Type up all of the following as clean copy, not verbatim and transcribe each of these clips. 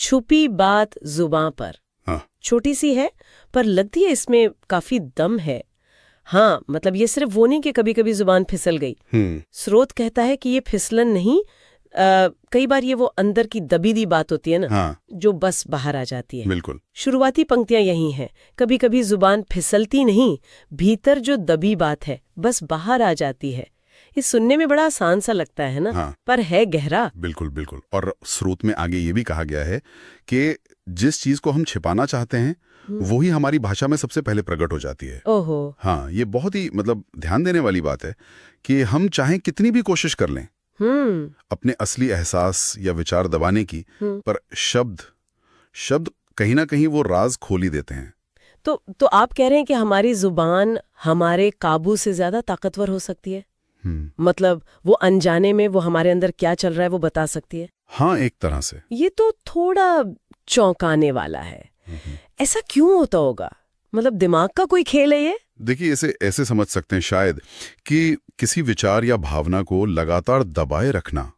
छुपी बात जुबां पर। हाँ। छोटी सी है पर लगती है इसमें काफी दम है। हाँ, मतलब ये सिर्फ वो नहीं कि कभी कभी जुबान फिसल गई। स्रोत कहता है कि ये फिसलन नहीं, कई बार ये वो अंदर की दबी दी बात होती है ना, हाँ। जो बस बाहर आ जाती है। बिल्कुल। शुरुआती पंक्तियां यही हैं, कभी कभी जुबान फिसलती नहीं, भीतर जो दबी बात है बस बाहर आ जाती है। ये सुनने में बड़ा आसान सा लगता है ना। हाँ। पर है गहरा। बिल्कुल बिल्कुल। और स्रोत में आगे ये भी कहा गया है कि जिस चीज को हम छिपाना चाहते हैं वही हमारी भाषा में सबसे पहले प्रकट हो जाती है। ओहो। हाँ, ये बहुत ही मतलब ध्यान देने वाली बात है कि हम चाहे कितनी भी कोशिश कर लें अपने असली एहसास या विचार दबाने की, पर शब्द कहीं ना कहीं वो राज खोल ही देते हैं। तो आप कह रहे हैं कि हमारी जुबान हमारे काबू से ज्यादा ताकतवर हो सकती है? मतलब वो अनजाने में वो हमारे अंदर क्या चल रहा है वो बता सकती है? हाँ, एक तरह से। ये तो थोड़ा चौंकाने वाला है। ऐसा क्यों होता होगा? मतलब दिमाग का कोई खेल है ये? देखिए, इसे ऐसे समझ सकते हैं शायद कि किसी विचार या भावना को लगातार दबाए रखना,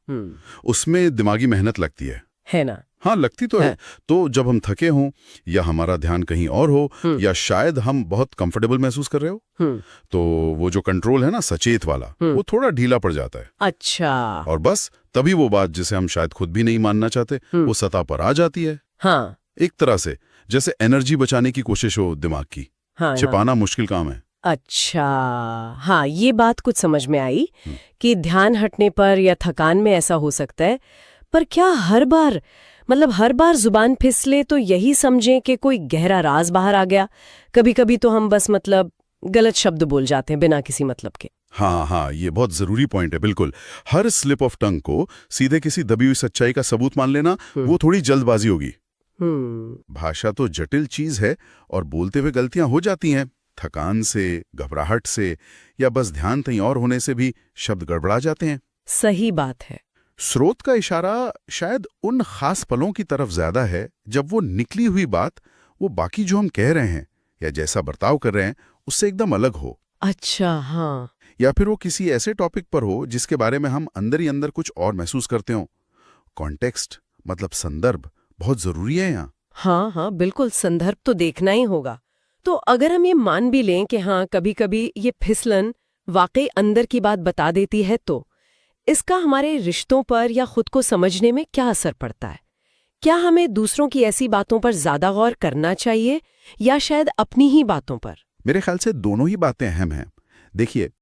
उसमें दिमागी मेहनत लगती है ना? हाँ, लगती तो है। तो जब हम थके हों या हमारा ध्यान कहीं और हो या शायद हम बहुत कंफर्टेबल महसूस कर रहे हो, तो वो जो कंट्रोल है ना सचेत वाला, वो थोड़ा ढीला पड़ जाता है। अच्छा। और बस तभी वो बात जिसे हम शायद खुद भी नहीं मानना चाहते वो सतह पर आ जाती है। हाँ। एक तरह से जैसे एनर्जी बचाने की कोशिश हो दिमाग की। हाँ, छिपाना मुश्किल काम है। अच्छा। हाँ, ये बात कुछ समझ में आई कि ध्यान हटने पर या थकान में ऐसा हो सकता है। पर क्या हर बार जुबान फिसले तो यही समझें कि कोई गहरा राज बाहर आ गया? कभी कभी तो हम बस गलत शब्द बोल जाते हैं बिना किसी मतलब के। हाँ, ये बहुत जरूरी पॉइंट है। बिल्कुल, हर स्लिप ऑफ टंग को सीधे किसी दबी हुई सच्चाई का सबूत मान लेना वो थोड़ी जल्दबाजी होगी। भाषा तो जटिल चीज है और बोलते हुए गलतियां हो जाती हैं। थकान से, घबराहट से या बस ध्यान कहीं और होने से भी शब्द गड़बड़ा जाते हैं। सही बात है। स्रोत का इशारा शायद उन खास पलों की तरफ ज्यादा है जब वो निकली हुई बात वो बाकी जो हम कह रहे हैं या जैसा बर्ताव कर रहे हैं उससे एकदम अलग हो। अच्छा। हाँ। या फिर वो किसी ऐसे टॉपिक पर हो जिसके बारे में हम अंदर ही अंदर कुछ और महसूस करते हो। कॉन्टेक्स्ट मतलब संदर्भ बहुत जरूरी है यहाँ। हाँ, बिल्कुल, संदर्भ तो देखना ही होगा। तो अगर हम ये मान भी लें कि हाँ, कभी कभी ये फिसलन वाकई अंदर की बात बता देती है, तो इसका हमारे रिश्तों पर या खुद को समझने में क्या असर पड़ता है? क्या हमें दूसरों की ऐसी बातों पर ज्यादा गौर करना चाहिए या शायद अपनी ही बातों पर? मेरे ख्याल से दोनों ही बातें अहम हैं। देखिए,